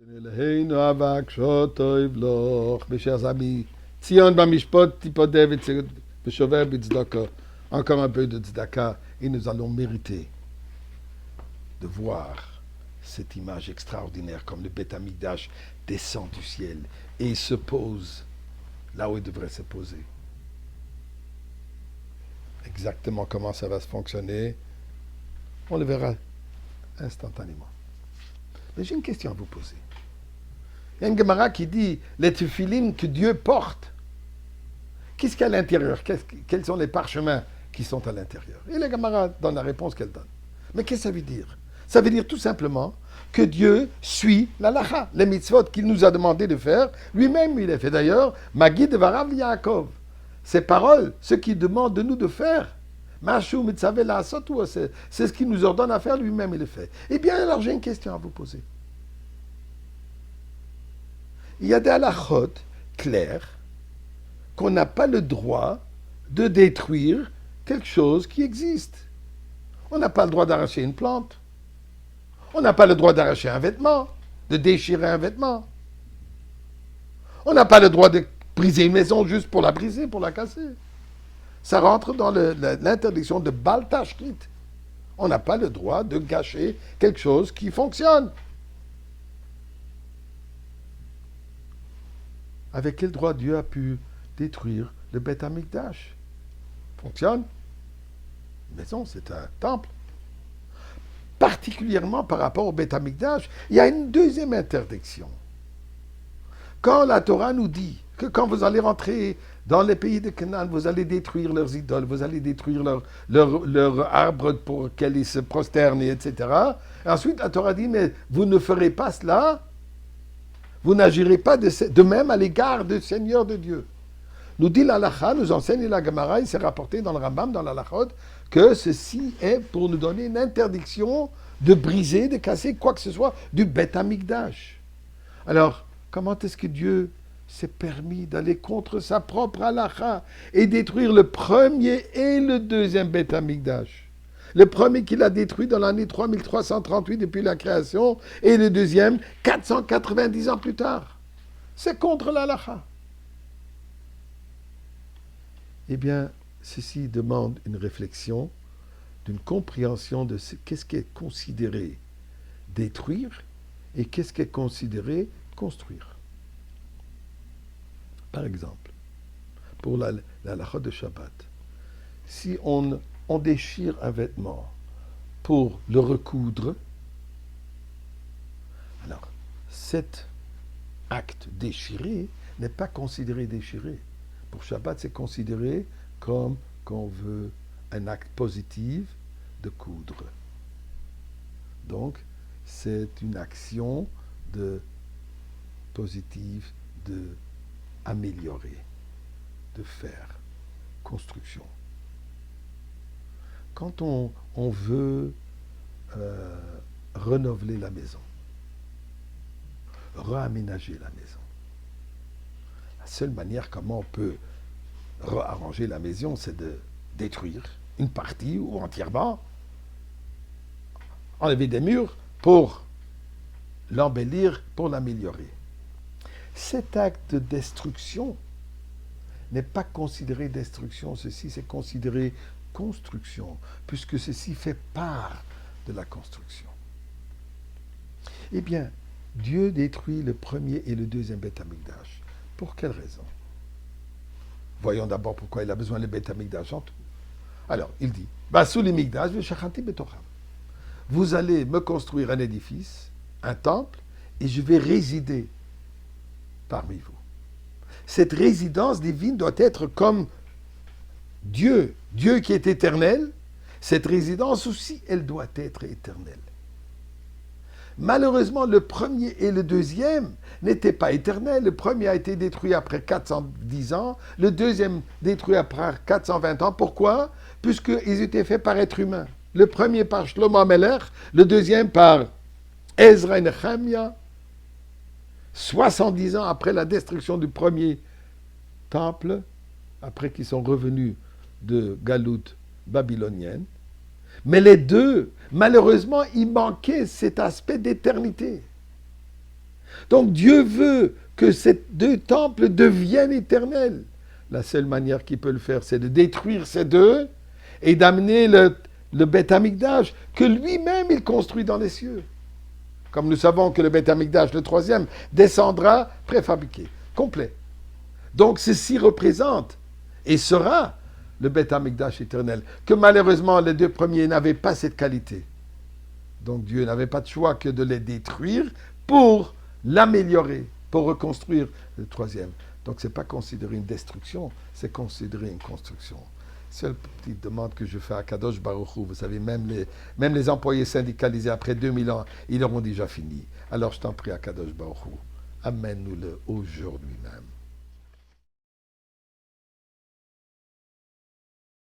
Mes chers amis, Tzion Bamishpot, Tipodeh Beshover Bitzdaka, encore un peu de tzedaka, et nous allons mériter de voir cette image extraordinaire comme le Beth Amikdash descend du ciel et se pose là où il devrait se poser. Exactement comment ça va se fonctionner, on le verra instantanément. Mais j'ai une question à vous poser. Il y a une Gemara qui dit les tefilines que Dieu porte. Qu'est-ce qu'il y a à l'intérieur? Quels sont les parchemins qui sont à l'intérieur? Et la Gemara donne la réponse qu'elle donne. Mais qu'est-ce que ça veut dire? Ça veut dire tout simplement que Dieu suit la lacha, les mitzvot qu'il nous a demandé de faire. Lui-même, il a fait d'ailleurs, Magid Varav Yaakov. Ces paroles, ce qu'il demande de nous de faire, Mashu Mitzaveh La'asot, c'est ce qu'il nous ordonne à faire, lui-même, il le fait. Eh bien, alors j'ai une question à vous poser. Il y a des halachot clairs qu'on n'a pas le droit de détruire quelque chose qui existe. On n'a pas le droit d'arracher une plante. On n'a pas le droit d'arracher un vêtement, de déchirer un vêtement. On n'a pas le droit de briser une maison juste pour la briser, pour la casser. Ça rentre dans l'interdiction de Bal Tashkit. On n'a pas le droit de gâcher quelque chose qui fonctionne. Avec quel droit Dieu a pu détruire le Beth Amikdash? Fonctionne. Une maison, c'est un temple. Particulièrement par rapport au Beth Amikdash, il y a une deuxième interdiction. Quand la Torah nous dit que quand vous allez rentrer dans les pays de Canaan, vous allez détruire leurs idoles, vous allez détruire leurs arbres pour lesquels ils se prosternent, etc. Et ensuite, la Torah dit, mais vous ne ferez pas cela. Vous n'agirez pas de même à l'égard du Seigneur de Dieu. Nous dit l'Alacha, nous enseigne la Gemara, il s'est rapporté dans le Rambam, dans l'Alachot, que ceci est pour nous donner une interdiction de briser, de casser quoi que ce soit du Beth Amikdash. Alors, comment est-ce que Dieu s'est permis d'aller contre sa propre Alacha et détruire le premier et le deuxième Beth Amikdash? Le premier qu'il a détruit dans l'année 3338 depuis la création, et le deuxième 490 ans plus tard. C'est contre l'Alacha. Eh bien, ceci demande une réflexion, d'une compréhension de qu'est-ce qui est considéré détruire et qu'est-ce qui est considéré construire. Par exemple, pour l'Alacha de Shabbat, si on déchire un vêtement pour le recoudre, alors cet acte déchiré n'est pas considéré déchiré. Pour Shabbat, c'est considéré comme qu'on veut un acte positif de coudre. Donc, c'est une action positive de améliorer, de faire, construction. Quand on veut renouveler la maison, réaménager la maison, la seule manière comment on peut réarranger la maison, c'est de détruire une partie ou entièrement, enlever des murs pour l'embellir, pour l'améliorer. Cet acte de destruction n'est pas considéré destruction, ceci c'est considéré construction, puisque ceci fait part de la construction. Eh bien, Dieu détruit le premier et le deuxième Beth Amikdash. Pour quelle raison? Voyons d'abord pourquoi il a besoin de Beth Amikdash en tout. Alors, il dit, Basuli Mikdash v'shachanti betocham. Vous allez me construire un édifice, un temple, et je vais résider parmi vous. Cette résidence divine doit être comme Dieu qui est éternel, cette résidence aussi, elle doit être éternelle. Malheureusement, le premier et le deuxième n'étaient pas éternels. Le premier a été détruit après 410 ans, le deuxième détruit après 420 ans. Pourquoi? Puisqu'ils étaient faits par être humain. Le premier par Shlomo Amelech, le deuxième par Ezra et Nehemia. 70 ans après la destruction du premier temple, après qu'ils sont revenus de galoute babylonienne. Mais les deux, malheureusement, il manquait cet aspect d'éternité. Donc Dieu veut que ces deux temples deviennent éternels. La seule manière qu'il peut le faire, c'est de détruire ces deux et d'amener le Beth Amikdash que lui-même il construit dans les cieux. Comme nous savons que le Beth Amikdash, le troisième, descendra préfabriqué, complet. Donc ceci représente et sera le Beth Amikdash éternel, que malheureusement les deux premiers n'avaient pas cette qualité. Donc Dieu n'avait pas de choix que de les détruire pour l'améliorer, pour reconstruire le troisième. Donc ce n'est pas considéré une destruction, c'est considéré une construction. Seule petite demande que je fais à Kadosh Baruch Hu, vous savez, même les employés syndicalisés après 2000 ans, ils auront déjà fini. Alors je t'en prie à Kadosh Baruch Hu, amène-nous-le aujourd'hui même.